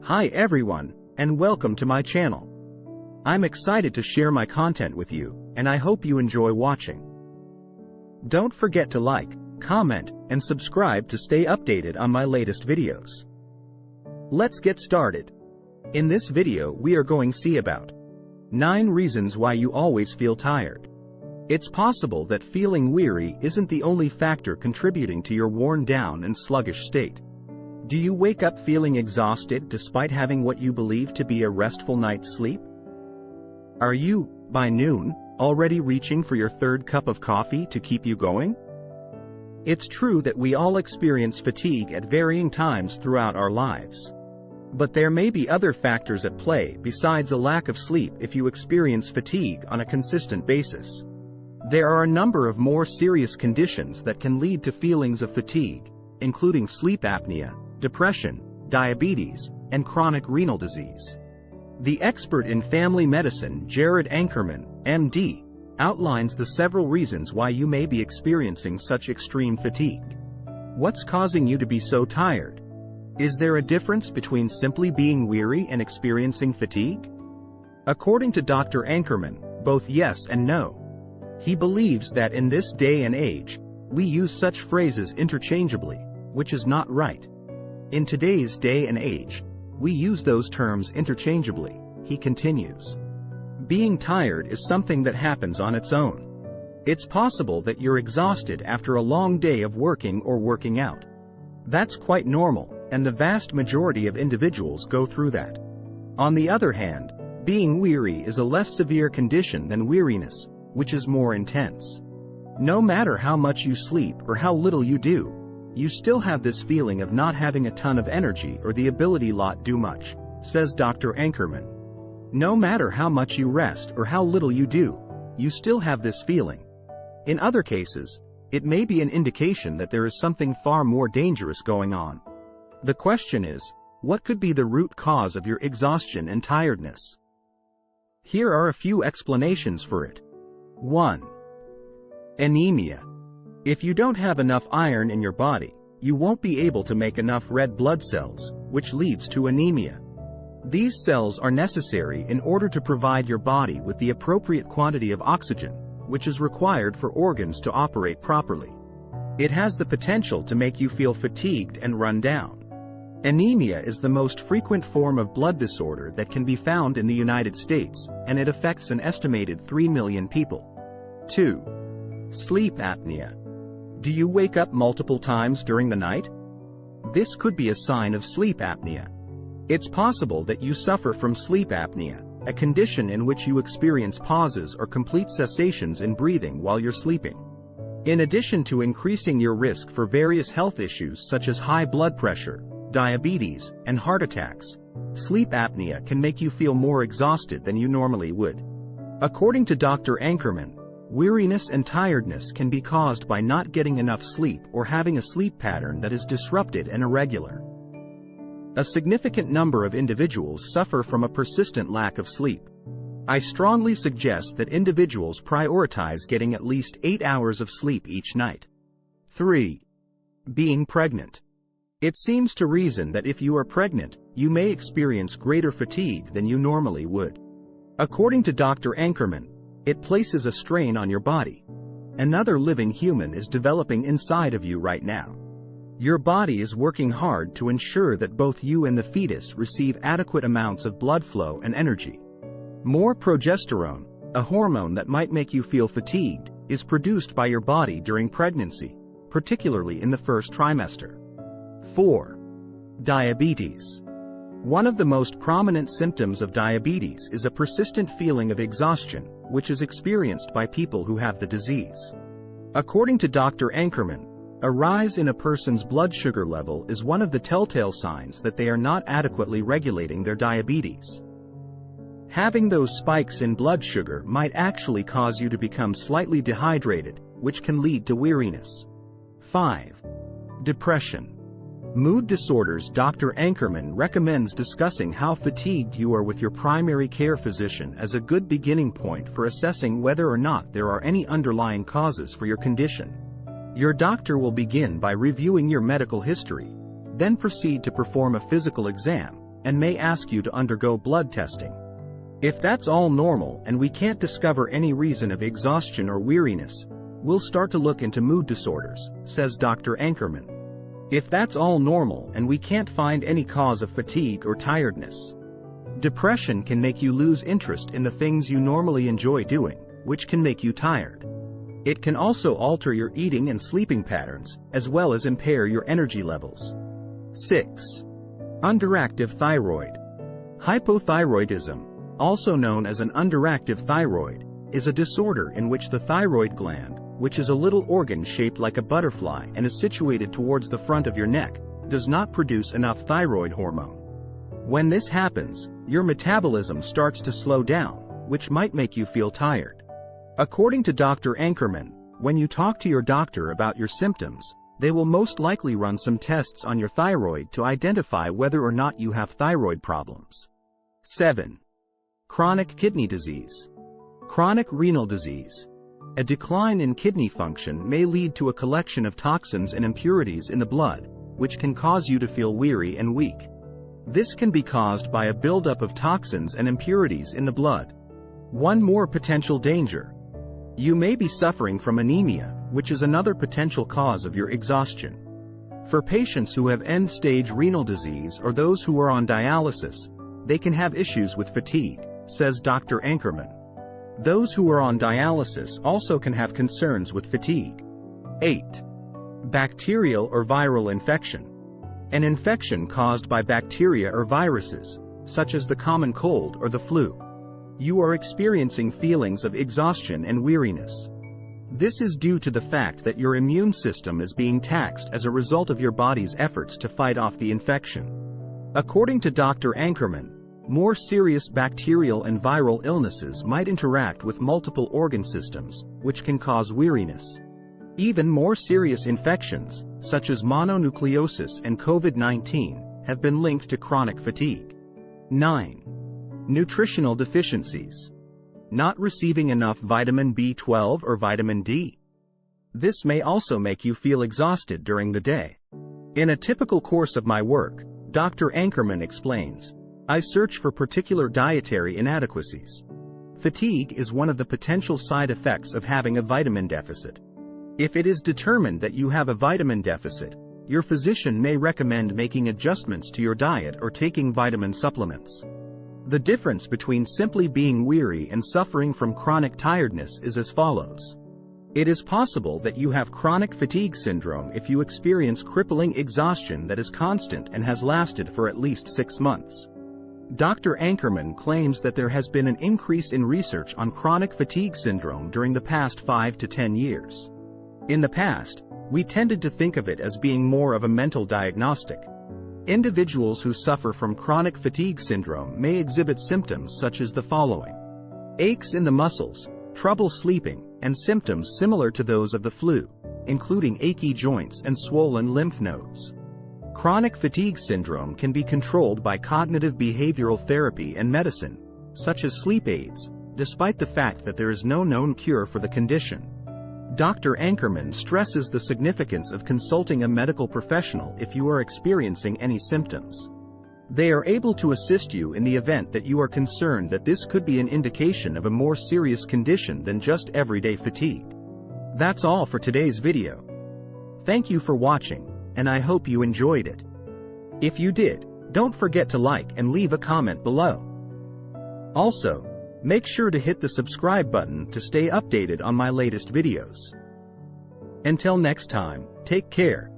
Hi everyone, and welcome to my channel. I'm excited to share my content with you, and I hope you enjoy watching. Don't forget to like, comment, and subscribe to stay updated on my latest videos. Let's get started. In this video we are going to see about 9 reasons why you always feel tired. It's possible that feeling weary isn't the only factor contributing to your worn down and sluggish state. Do you wake up feeling exhausted despite having what you believe to be a restful night's sleep? Are you, by noon, already reaching for your 3rd cup of coffee to keep you going? It's true that we all experience fatigue at varying times throughout our lives. But there may be other factors at play besides a lack of sleep if you experience fatigue on a consistent basis. There are a number of more serious conditions that can lead to feelings of fatigue, including sleep apnea, depression, diabetes, and chronic renal disease. The expert in family medicine Jared Ankerman, MD, outlines the several reasons why you may be experiencing such extreme fatigue. What's causing you to be so tired? Is there a difference between simply being weary and experiencing fatigue? According to Dr. Ankerman, both yes and no. He believes that in this day and age, we use such phrases interchangeably, which is not right. In today's day and age, we use those terms interchangeably, he continues. Being tired is something that happens on its own. It's possible that you're exhausted after a long day of working or working out. That's quite normal, and the vast majority of individuals go through that. On the other hand, being weary is a less severe condition than weariness, which is more intense. No matter how much you sleep or how little you do, you still have this feeling of not having a ton of energy or the ability to do much, says Dr. Ankerman. No matter how much you rest or how little you do, you still have this feeling. In other cases, it may be an indication that there is something far more dangerous going on. The question is, what could be the root cause of your exhaustion and tiredness? Here are a few explanations for it. 1. Anemia. If you don't have enough iron in your body, you won't be able to make enough red blood cells, which leads to anemia. These cells are necessary in order to provide your body with the appropriate quantity of oxygen, which is required for organs to operate properly. It has the potential to make you feel fatigued and run down. Anemia is the most frequent form of blood disorder that can be found in the United States, and it affects an estimated 3 million people. 2. Sleep apnea. Do you wake up multiple times during the night? This could be a sign of sleep apnea. It's possible that you suffer from sleep apnea, a condition in which you experience pauses or complete cessations in breathing while you're sleeping. In addition to increasing your risk for various health issues such as high blood pressure, diabetes, and heart attacks, sleep apnea can make you feel more exhausted than you normally would. According to Dr. Ankerman, weariness and tiredness can be caused by not getting enough sleep or having a sleep pattern that is disrupted and irregular. A significant number of individuals suffer from a persistent lack of sleep. I strongly suggest that individuals prioritize getting at least 8 hours of sleep each night. 3. Being pregnant. It seems to reason that if you are pregnant, you may experience greater fatigue than you normally would. According to Dr. Ankerman, it places a strain on your body. Another living human is developing inside of you right now. Your body is working hard to ensure that both you and the fetus receive adequate amounts of blood flow and energy. More progesterone, a hormone that might make you feel fatigued, is produced by your body during pregnancy, particularly in the first trimester. 4. Diabetes. One of the most prominent symptoms of diabetes is a persistent feeling of exhaustion, which is experienced by people who have the disease. According to Dr. Ankerman, a rise in a person's blood sugar level is one of the telltale signs that they are not adequately regulating their diabetes. Having those spikes in blood sugar might actually cause you to become slightly dehydrated, which can lead to weariness. 5. Depression. Mood disorders. Dr. Ankerman recommends discussing how fatigued you are with your primary care physician as a good beginning point for assessing whether or not there are any underlying causes for your condition. Your doctor will begin by reviewing your medical history, then proceed to perform a physical exam, and may ask you to undergo blood testing. If that's all normal and we can't discover any reason of exhaustion or weariness, we'll start to look into mood disorders, says Dr. Ankerman. If that's all normal and we can't find any cause of fatigue or tiredness, depression can make you lose interest in the things you normally enjoy doing, which can make you tired. It can also alter your eating and sleeping patterns, as well as impair your energy levels. 6. Underactive thyroid. Hypothyroidism, also known as an underactive thyroid, is a disorder in which the thyroid gland, which is a little organ shaped like a butterfly and is situated towards the front of your neck, does not produce enough thyroid hormone. When this happens, your metabolism starts to slow down, which might make you feel tired. According to Dr. Ankerman, when you talk to your doctor about your symptoms, they will most likely run some tests on your thyroid to identify whether or not you have thyroid problems. 7. Chronic kidney disease. Chronic renal disease. A decline in kidney function may lead to a collection of toxins and impurities in the blood, which can cause you to feel weary and weak. This can be caused by a buildup of toxins and impurities in the blood. One more potential danger. You may be suffering from anemia, which is another potential cause of your exhaustion. For patients who have end-stage renal disease or those who are on dialysis, they can have issues with fatigue, says Dr. Ankerman. Those who are on dialysis also can have concerns with fatigue. 8. Bacterial or viral infection. An infection caused by bacteria or viruses, such as the common cold or the flu. You are experiencing feelings of exhaustion and weariness. This is due to the fact that your immune system is being taxed as a result of your body's efforts to fight off the infection. According to Dr. Ankerman, more serious bacterial and viral illnesses might interact with multiple organ systems, which can cause weariness. Even more serious infections, such as mononucleosis and COVID-19, have been linked to chronic fatigue. 9. Nutritional deficiencies. Not receiving enough vitamin B12 or vitamin D. This may also make you feel exhausted during the day. In a typical course of my work, Dr. Ankerman explains, I search for particular dietary inadequacies. Fatigue is one of the potential side effects of having a vitamin deficit. If it is determined that you have a vitamin deficit, your physician may recommend making adjustments to your diet or taking vitamin supplements. The difference between simply being weary and suffering from chronic tiredness is as follows. It is possible that you have chronic fatigue syndrome if you experience crippling exhaustion that is constant and has lasted for at least 6 months. Dr. Ankerman claims that there has been an increase in research on chronic fatigue syndrome during the past 5 to 10 years. In the past, we tended to think of it as being more of a mental diagnostic. Individuals who suffer from chronic fatigue syndrome may exhibit symptoms such as the following: aches in the muscles, trouble sleeping, and symptoms similar to those of the flu, including achy joints and swollen lymph nodes. Chronic fatigue syndrome can be controlled by cognitive behavioral therapy and medicine, such as sleep aids, despite the fact that there is no known cure for the condition. Dr. Ankerman stresses the significance of consulting a medical professional if you are experiencing any symptoms. They are able to assist you in the event that you are concerned that this could be an indication of a more serious condition than just everyday fatigue. That's all for today's video. Thank you for watching, and I hope you enjoyed it. If you did, don't forget to like and leave a comment below. Also, make sure to hit the subscribe button to stay updated on my latest videos. Until next time, take care.